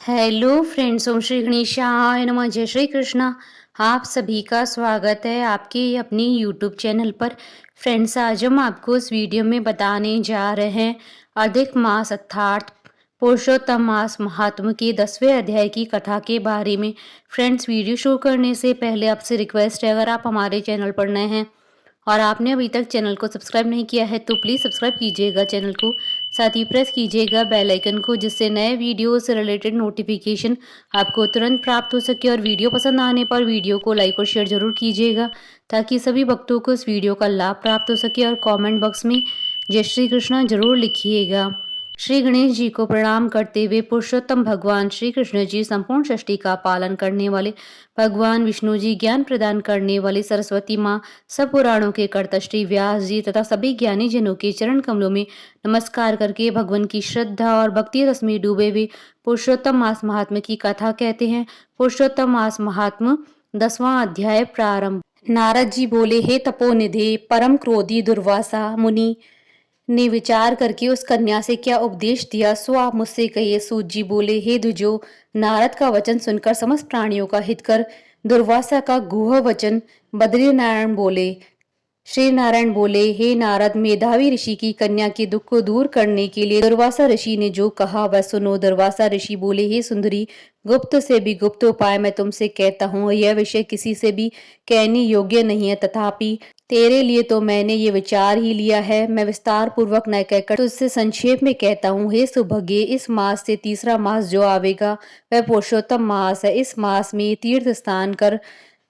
Hello friends, ओम श्री गणेशाय नमः। जय श्री कृष्णा। आप सभी का स्वागत है आपके अपनी यूट्यूब चैनल पर। फ्रेंड्स, आज हम आपको इस वीडियो में बताने जा रहे हैं अधिक मास अर्थात पुरुषोत्तम मास महात्म के 10वें अध्याय की कथा के बारे में। फ्रेंड्स, वीडियो शुरू करने से पहले आपसे रिक्वेस्ट है, अगर आप हमारे चैनल पर नए हैं और आपने अभी तक चैनल को सब्सक्राइब नहीं किया है तो प्लीज़ सब्सक्राइब कीजिएगा चैनल को। साथ ही प्रेस कीजिएगा बेल आइकन को, जिससे नए वीडियो से रिलेटेड नोटिफिकेशन आपको तुरंत प्राप्त हो सके। और वीडियो पसंद आने पर वीडियो को लाइक और शेयर जरूर कीजिएगा, ताकि सभी भक्तों को इस वीडियो का लाभ प्राप्त हो सके। और कमेंट बॉक्स में जय श्री कृष्णा जरूर लिखिएगा। श्री गणेश जी को प्रणाम करते हुए पुरुषोत्तम भगवान श्री कृष्ण जी संपूर्ण सृष्टि का पालन करने वाले, भगवान विष्णु जी ज्ञान प्रदान करने वाले, सरस्वती माँ, सब पुराणों के कर्ता श्री व्यास जी तथा सभी ज्ञानी जनों के चरण कमलों में नमस्कार करके भगवान की श्रद्धा और भक्ति रस में डूबे हुए पुरुषोत्तम मास महात्म की कथा कहते हैं। पुरुषोत्तम मास महात्म 10वां अध्याय प्रारंभ। नारद जी बोले, हे तपोनिधि परम क्रोधी दुर्वासा मुनि ने विचार करके उस कन्या से क्या उपदेश दिया, सो आप मुझसे कहिए। सूत जी बोले, हे द्विजो, नारद का वचन सुनकर समस्त प्राणियों का हित कर दुर्वासा का गुह वचन बद्रीनारायण बोले। श्री नारायण बोले, हे नारद, मेधावी ऋषि की कन्या के दुख को दूर करने के लिए दुर्वासा ऋषि ने जो कहा वह सुनो। दुर्वासा ऋषि बोले, हे सुंदरी, गुप्त से भी गुप्त उपाय मैं तुमसे कहता हूँ। यह विषय किसी से भी कहने योग्य नहीं है, तथापि तेरे लिए तो मैंने ये विचार ही लिया है। मैं विस्तार पूर्वक न कहकर तुझसे संक्षेप में कहता हूँ। हे सुभगे, इस मास से तीसरा मास जो आवेगा वह पुरुषोत्तम मास है। इस मास में तीर्थ स्नान कर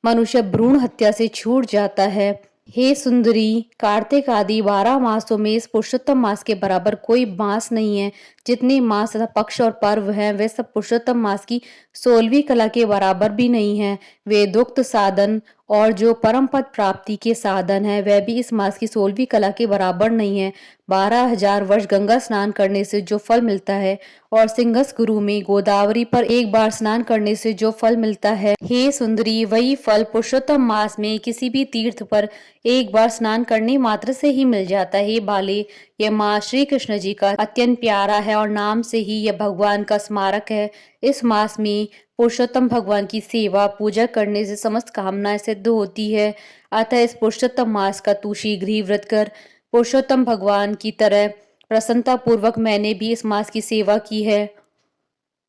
मनुष्य भ्रूण हत्या से छूट जाता है। हे सुंदरी, कार्तिक आदि 12 मासों में इस पुरुषोत्तम मास के बराबर कोई मास नहीं है। जितने मास तथा पक्ष और पर्व हैं वे सब पुरुषोत्तम मास की 16वीं कला के बराबर भी नहीं है। वेदोक्त साधन और जो परम पद प्राप्ति के साधन है वह भी इस मास की 16वीं कला के बराबर नहीं है। 12,000 वर्ष गंगा स्नान करने से जो फल मिलता है और सिंघस गुरु में गोदावरी पर एक बार स्नान करने से जो फल मिलता है, हे सुंदरी, वही फल पुरुषोत्तम मास में किसी भी तीर्थ पर एक बार स्नान करने मात्र से ही मिल जाता है। बाले, यह मास श्री कृष्ण जी का अत्यंत प्यारा है और नाम से ही यह भगवान का स्मारक है। इस मास में पुरुषोत्तम भगवान की सेवा पूजा करने से समस्त कामनाएं सिद्ध होती है। अतः इस पुरुषोत्तम मास का तू शीघ्र ही व्रत कर। पुरुषोत्तम भगवान की तरह प्रसन्नता पूर्वक मैंने भी इस मास की सेवा की है।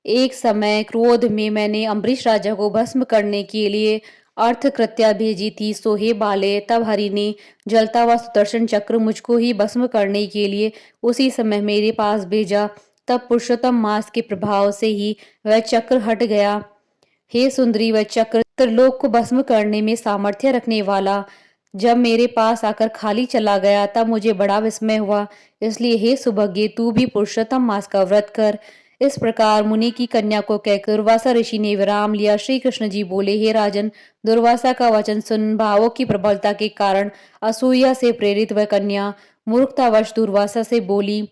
एक समय क्रोध में मैंने अम्बरीश राजा को भस्म करने के लिए अर्थकृत्या भेजी थी। सो हे बाले, तब हरि ने जलता हुआ सुदर्शन चक्र मुझको ही भस्म करने के लिए उसी समय मेरे पास भेजा। तब पुरुषोत्तम मास के प्रभाव से ही वह चक्र हट गया। हे सुंदरी, वह चक्र त्रिलोक को भस्म करने में सामर्थ्य रखने वाला जब मेरे पास आकर खाली चला गया तब मुझे बड़ा विस्मय हुआ। इसलिए हे सुभगे, तू भी पुरुषोत्तम मास का व्रत कर। इस प्रकार मुनि की कन्या को कहकर दुर्वासा ऋषि ने विराम लिया। श्री कृष्ण जी बोले, हे राजन, दुर्वासा का वचन सुन। भावों की प्रबलता के कारण असूया से प्रेरित वह कन्या मूर्खतावश दुर्वासा से बोली।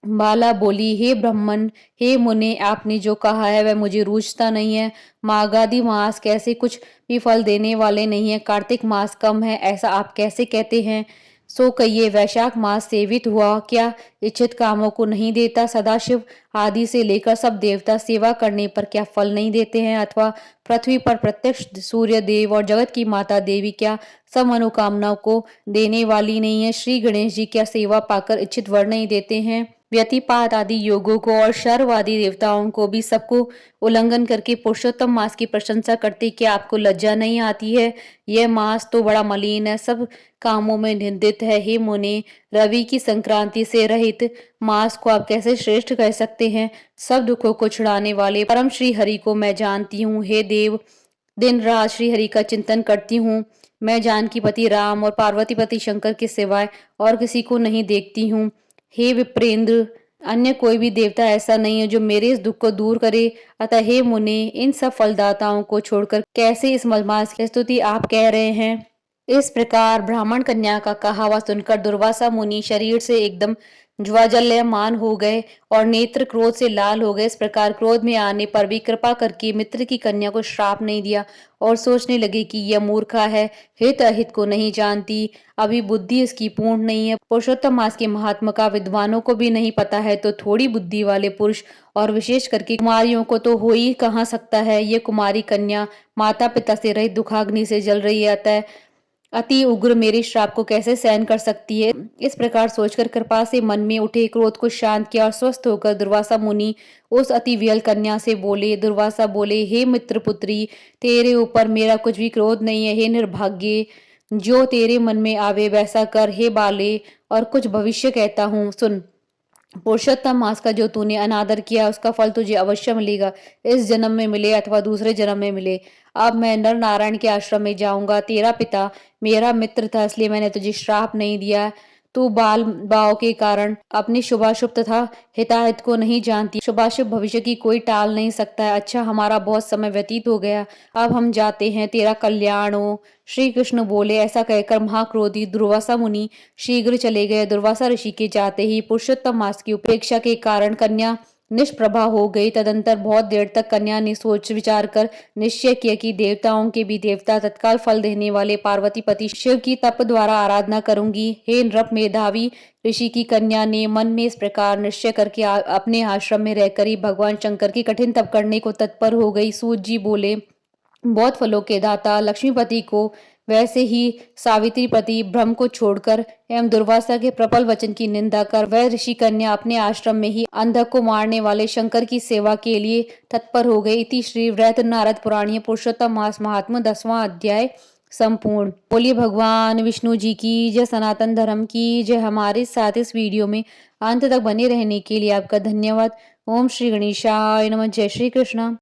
बाला बोली, हे ब्राह्मण, हे मुने, आपने जो कहा है वह मुझे रूझता नहीं है। माघादी मास कैसे कुछ भी फल देने वाले नहीं है, कार्तिक मास कम है, ऐसा आप कैसे कहते हैं? सो कहिए, वैशाख मास सेवित हुआ क्या इच्छित कामों को नहीं देता? सदाशिव आदि से लेकर सब देवता सेवा करने पर क्या फल नहीं देते हैं? अथवा पृथ्वी पर प्रत्यक्ष सूर्य देव और जगत की माता देवी क्या सब मनोकामनाओं को देने वाली नहीं है? श्री गणेश जी क्या सेवा पाकर इच्छित वर नहीं देते हैं? व्यतिपात आदि योगों को और शर्ववादी देवताओं को भी सबको उल्लंघन करके पुरुषोत्तम मास की प्रशंसा करते, क्या आपको लज्जा नहीं आती है? यह मास तो बड़ा मलिन है, सब कामों में निंदित है। हे मुने, रवि की संक्रांति से रहित मास को आप कैसे श्रेष्ठ कह सकते हैं? सब दुखों को छुड़ाने वाले परम श्री हरि को मैं जानती हूँ। हे देव, दिन रात श्री हरि का चिंतन करती हूँ। मैं जानकी पति राम और पार्वती पति शंकर के सिवाय और किसी को नहीं देखती हूँ। हे विप्रेंद्र, अन्य कोई भी देवता ऐसा नहीं है जो मेरे इस दुख को दूर करे। अतः हे मुने, इन सब फलदाताओं को छोड़कर कैसे इस मलमास की स्तुति आप कह रहे हैं? इस प्रकार ब्राह्मण कन्या का कहा हुआ सुनकर दुर्वासा मुनि शरीर से एकदम ज्वाजल्यमान हो गए और नेत्र क्रोध से लाल हो गए। इस प्रकार क्रोध में आने पर भी कृपा करके मित्र की कन्या को श्राप नहीं दिया और सोचने लगे कि यह मूर्खा है, हित अहित को नहीं जानती, अभी बुद्धि इसकी पूर्ण नहीं है। पुरुषोत्तम मास के महात्मा का विद्वानों को भी नहीं पता है, तो थोड़ी बुद्धि वाले पुरुष और विशेष करके कुमारियों को तो हो ही कहाँ सकता है। ये कुमारी कन्या माता पिता से रहित दुखाग्नि से जल रही है, अतः अति उग्र मेरे श्राप को कैसे सहन कर सकती है। इस प्रकार सोचकर कृपा से मन में उठे क्रोध को शांत किया और स्वस्थ होकर दुर्वासा मुनि उस अति वियल कन्या से बोले। दुर्वासा बोले, हे मित्र पुत्री, तेरे ऊपर मेरा कुछ भी क्रोध नहीं है। हे निर्भाग्य, जो तेरे मन में आवे वैसा कर। हे बाले, और कुछ भविष्य कहता हूँ, सुन। पुरुषोत्तम मास का जो तूने अनादर किया उसका फल तुझे अवश्य मिलेगा, इस जन्म में मिले अथवा दूसरे जन्म में मिले। अब मैं नर नारायण के आश्रम में जाऊंगा। तेरा पिता मेरा मित्र था, इसलिए मैंने तुझे श्राप नहीं दिया। तू बाल भाव के कारण अपनी शुभाशुभ तथा हिताहित को नहीं जानती। शुभाशुभ भविष्य की कोई टाल नहीं सकता है। अच्छा, हमारा बहुत समय व्यतीत हो गया, अब हम जाते हैं, तेरा कल्याण हो। श्री कृष्ण बोले। ऐसा कहकर महाक्रोधी दुर्वासा मुनि शीघ्र चले गए। दुर्वासा ऋषि के जाते ही पुरुषोत्तम मास की उपेक्षा के कारण कन्या निष्प्रभा हो गई। तदंतर बहुत देर तक कन्या ने सोच विचार कर निश्चय किया कि देवताओं के भी देवता तत्काल फल देने वाले पार्वती पति शिव की तप द्वारा आराधना करूंगी। हे नृप मेधावी ऋषि की कन्या ने मन में इस प्रकार निश्चय करके अपने आश्रम में रहकर ही भगवान शंकर की कठिन तप करने को तत्पर हो गई। सूत जी बोले, बहुत फलों के दाता लक्ष्मीपति को वैसे ही सावित्री पति ब्रह्म को छोड़कर एवं दुर्वासा के प्रबल वचन की निंदा कर वह ऋषि कन्या अपने आश्रम में ही अंधक को मारने वाले शंकर की सेवा के लिए तत्पर हो गई। इति श्री वृहत नारद पुराणीय पुरुषोत्तम मास महात्मा 10वां अध्याय संपूर्ण। बोलिए भगवान विष्णु जी की जय, सनातन धर्म की जय। हमारे साथ इस वीडियो में अंत तक बने रहने के लिए आपका धन्यवाद। ओम श्री गणेशाय नमः। जय श्री कृष्ण।